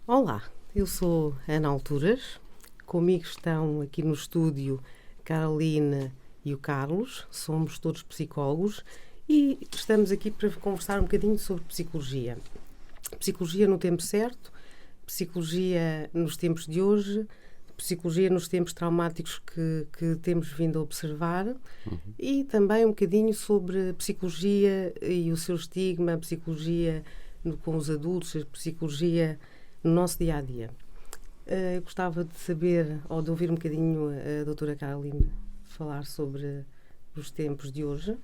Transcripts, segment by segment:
Olá, eu sou Ana Alturas, comigo estão aqui no estúdio Carolina e o Carlos, somos todos psicólogos e estamos aqui para conversar um bocadinho sobre psicologia. Psicologia no tempo certo, psicologia nos tempos de hoje, psicologia nos tempos traumáticos que temos vindo a observar e também um bocadinho sobre psicologia e o seu estigma, a psicologia com os adultos, a psicologia no nosso dia-a-dia. Eu gostava de saber, ou de ouvir um bocadinho a doutora Carolina falar sobre os tempos de hoje.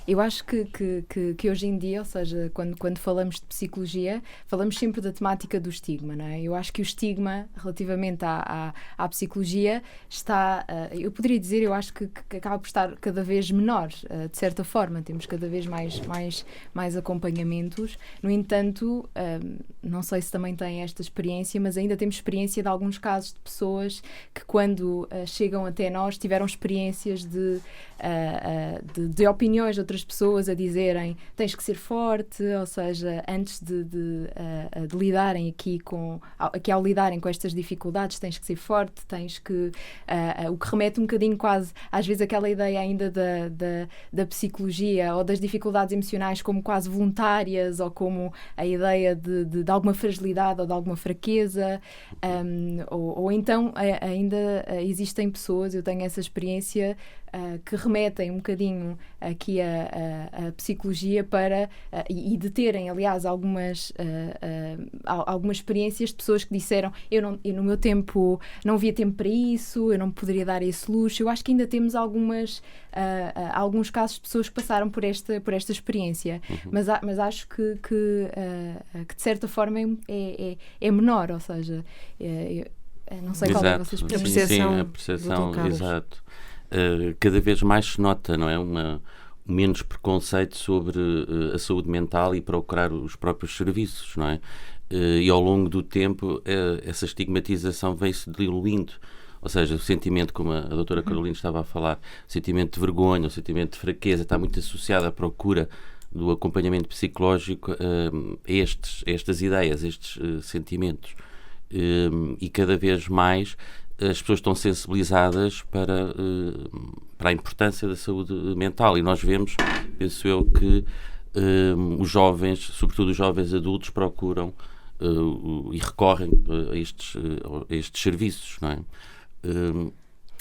Eu acho que hoje em dia, ou seja, quando falamos de psicologia, falamos sempre da temática do estigma, não é? Eu acho que o estigma relativamente à psicologia está, eu poderia dizer, eu acho que acaba por estar cada vez menor, de certa forma, temos cada vez mais acompanhamentos. No entanto, não sei se também têm esta experiência, mas ainda temos experiência de alguns casos de pessoas que quando chegam até nós tiveram experiências de opiniões de outras pessoas a dizerem tens que ser forte, ou seja, antes de lidarem ao lidarem com estas dificuldades tens que ser forte, tens que o que remete um bocadinho quase às vezes aquela ideia ainda da psicologia ou das dificuldades emocionais como quase voluntárias ou como a ideia de alguma fragilidade ou de alguma fraqueza, ou então ainda existem pessoas, eu tenho essa experiência, que remetem um bocadinho aqui a psicologia para e de terem, aliás, algumas experiências de pessoas que disseram eu no meu tempo não havia tempo para isso, eu não poderia dar esse luxo. Eu acho que ainda temos alguns casos de pessoas que passaram por esta experiência, mas acho que de certa forma é menor, ou seja, não sei qual é a vossa experiência. A percepção, exato. Cada vez mais se nota, não é? Menos preconceito sobre a saúde mental e procurar os próprios serviços, não é? E ao longo do tempo essa estigmatização vem-se diluindo, ou seja, o sentimento, como a doutora Carolina estava a falar, o sentimento de vergonha, o sentimento de fraqueza está muito associado à procura do acompanhamento psicológico a estas ideias, estes sentimentos, e cada vez mais as pessoas estão sensibilizadas para a importância da saúde mental e nós vemos, penso eu, que os jovens, sobretudo os jovens adultos, procuram e recorrem a estes serviços, não é?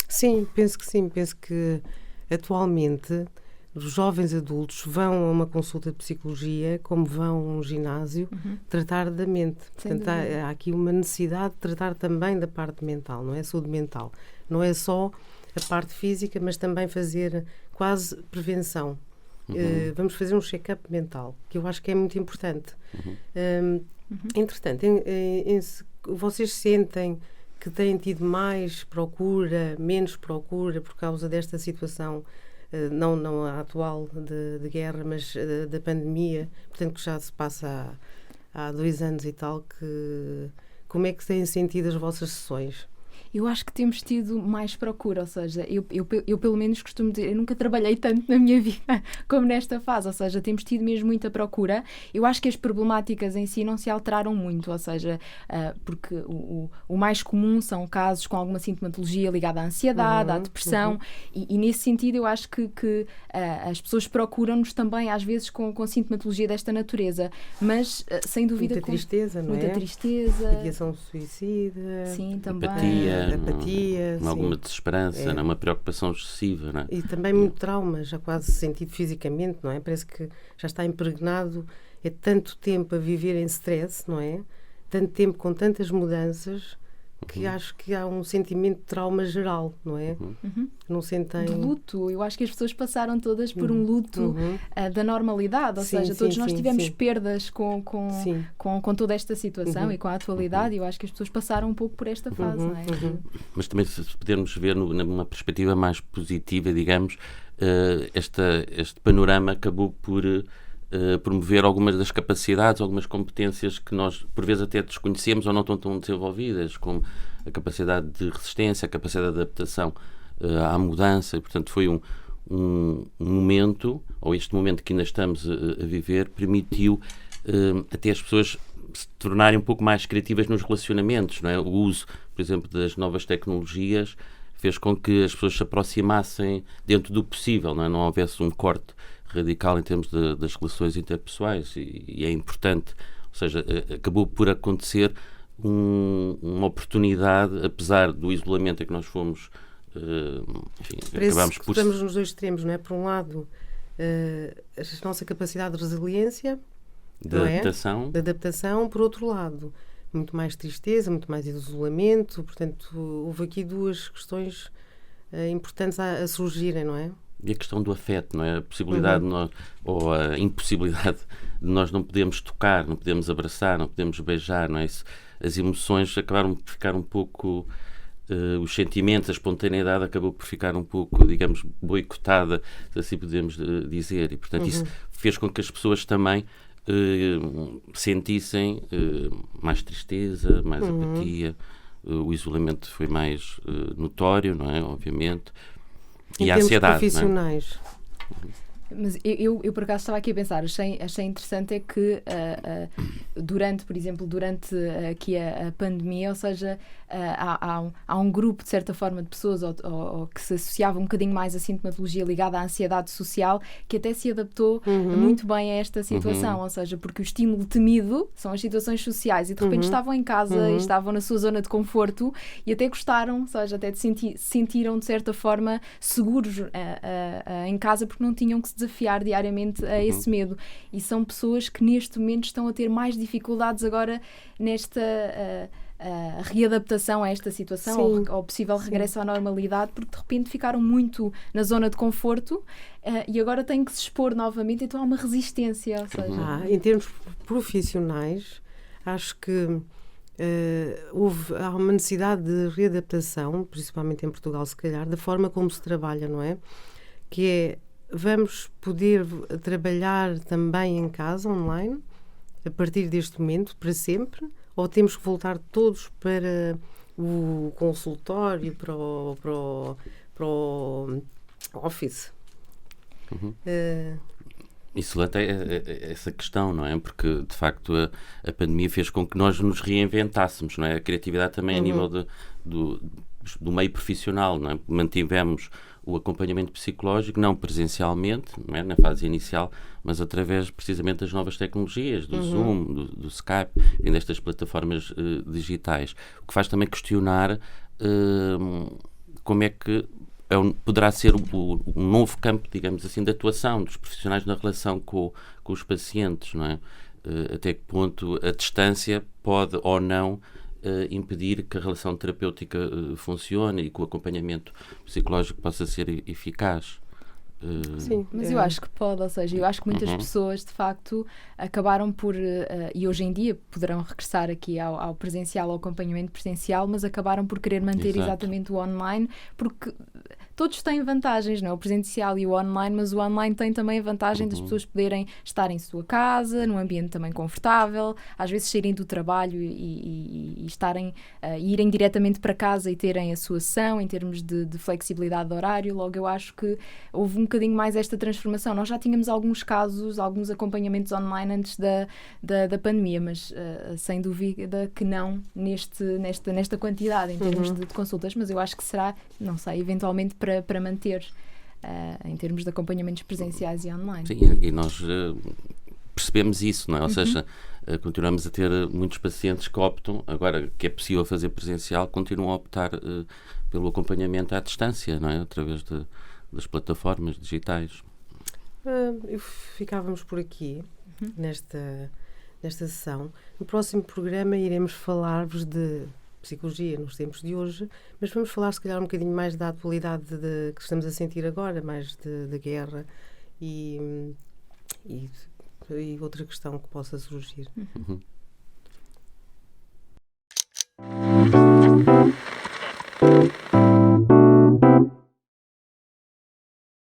Sim, penso que atualmente os jovens adultos vão a uma consulta de psicologia como vão a um ginásio tratar da mente. Portanto, há aqui uma necessidade de tratar também da parte mental, não é? Saúde mental. Não é só a parte física, mas também fazer quase prevenção. Vamos fazer um check-up mental, que eu acho que é muito importante. Entretanto, vocês sentem que têm tido mais procura, menos procura por causa desta situação, não a atual de guerra, mas da pandemia, portanto que já se passa há 2 anos e tal, como é que têm sentido as vossas sessões? Eu acho que temos tido mais procura, ou seja, eu pelo menos costumo dizer, eu nunca trabalhei tanto na minha vida como nesta fase, ou seja, temos tido mesmo muita procura. Eu acho que as problemáticas em si não se alteraram muito, ou seja, porque o mais comum são casos com alguma sintomatologia ligada à ansiedade, à depressão, e nesse sentido eu acho que as pessoas procuram-nos também, às vezes, com sintomatologia desta natureza, mas sem dúvida... Muita tristeza, não é? Muita tristeza. Ideação suicida. Sim, também. Apatia, alguma desesperança, uma preocupação excessiva, não é? E também muito trauma, já quase sentido fisicamente, não é? Parece que já está impregnado, é tanto tempo a viver em stress, não é? Tanto tempo com tantas mudanças, que acho que há um sentimento de trauma geral, não é? Não sentem... De luto. Eu acho que as pessoas passaram todas por um luto da normalidade, ou seja, todos nós tivemos perdas com toda esta situação e com a atualidade, e eu acho que as pessoas passaram um pouco por esta fase, não é? Mas também, se pudermos ver numa perspectiva mais positiva, digamos, este panorama acabou por promover algumas das capacidades, algumas competências que nós por vezes até desconhecemos ou não estão tão desenvolvidas, como a capacidade de resistência, a capacidade de adaptação à mudança, e, portanto, foi um momento, ou este momento que ainda estamos a viver, permitiu até as pessoas se tornarem um pouco mais criativas nos relacionamentos, não é? O uso, por exemplo, das novas tecnologias fez com que as pessoas se aproximassem dentro do possível, não é? Não houvesse um corte radical em termos das relações interpessoais, e é importante, ou seja, acabou por acontecer uma oportunidade, apesar do isolamento a que nós fomos, enfim, acabámos por... Estamos nos dois extremos, não é? Por um lado, a nossa capacidade de resiliência, de adaptação. De adaptação, por outro lado, muito mais tristeza, muito mais isolamento, portanto, houve aqui duas questões importantes a surgirem, não é? E a questão do afeto, não é? A possibilidade ou a impossibilidade de nós não podermos tocar, não podemos abraçar, não podemos beijar, não é? As emoções acabaram por ficar um pouco... os sentimentos, a espontaneidade acabou por ficar um pouco, digamos, boicotada, se assim podemos dizer. E, portanto, isso fez com que as pessoas também sentissem mais tristeza, mais apatia. O isolamento foi mais notório, não é? Obviamente. E a ansiedade. Profissionais. Não é? Mas eu por acaso estava aqui a pensar, achei interessante é que por exemplo, durante aqui a pandemia, ou seja, há um grupo, de certa forma, de pessoas ou que se associava um bocadinho mais à sintomatologia ligada à ansiedade social, que até se adaptou muito bem a esta situação, ou seja, porque o estímulo temido são as situações sociais, e de repente estavam em casa e estavam na sua zona de conforto e até gostaram, ou seja, até sentiram de certa forma seguros em casa, porque não tinham que se desafiar diariamente a esse medo. E são pessoas que neste momento estão a ter mais dificuldades agora nesta readaptação a esta situação, ou possível regresso à normalidade, porque de repente ficaram muito na zona de conforto e agora têm que se expor novamente, então há uma resistência. Ou seja... Em termos profissionais, acho que há uma necessidade de readaptação, principalmente em Portugal, se calhar, da forma como se trabalha, não é? Que é, vamos poder trabalhar também em casa, online, a partir deste momento, para sempre, ou temos que voltar todos para o consultório, para o office? Isso até essa questão, não é? Porque, de facto, a pandemia fez com que nós nos reinventássemos, não é? A criatividade também a nível do meio profissional, não é? Mantivemos o acompanhamento psicológico, não presencialmente, não é? Na fase inicial, mas através precisamente das novas tecnologias, do Zoom, do Skype, e destas plataformas digitais. O que faz também questionar como é que poderá ser um novo campo, digamos assim, de atuação dos profissionais na relação com os pacientes, não é? Até que ponto a distância pode ou não impedir que a relação terapêutica funcione e que o acompanhamento psicológico possa ser eficaz. Sim, mas eu acho que pode, ou seja, eu acho que muitas pessoas de facto acabaram por, e hoje em dia poderão regressar aqui ao presencial, ao acompanhamento presencial, mas acabaram por querer manter exatamente o online, porque todos têm vantagens, não é? O presencial e o online, mas o online tem também a vantagem das pessoas poderem estar em sua casa, num ambiente também confortável, às vezes saírem do trabalho e estarem, irem diretamente para casa e terem a sua sessão em termos de flexibilidade de horário. Logo, eu acho que houve um bocadinho mais esta transformação. Nós já tínhamos alguns casos, alguns acompanhamentos online antes da pandemia, mas sem dúvida que não nesta quantidade em termos de consultas, mas eu acho que será, não sei, eventualmente para manter em termos de acompanhamentos presenciais e online. Sim, e nós percebemos isso, não é? Ou seja, continuamos a ter muitos pacientes que optam, agora que é possível fazer presencial, continuam a optar pelo acompanhamento à distância, não é? Através das plataformas digitais. Ficávamos por aqui nesta sessão. No próximo programa iremos falar-vos de psicologia nos tempos de hoje, mas vamos falar se calhar um bocadinho mais da atualidade que estamos a sentir agora, mais da guerra e outra questão que possa surgir.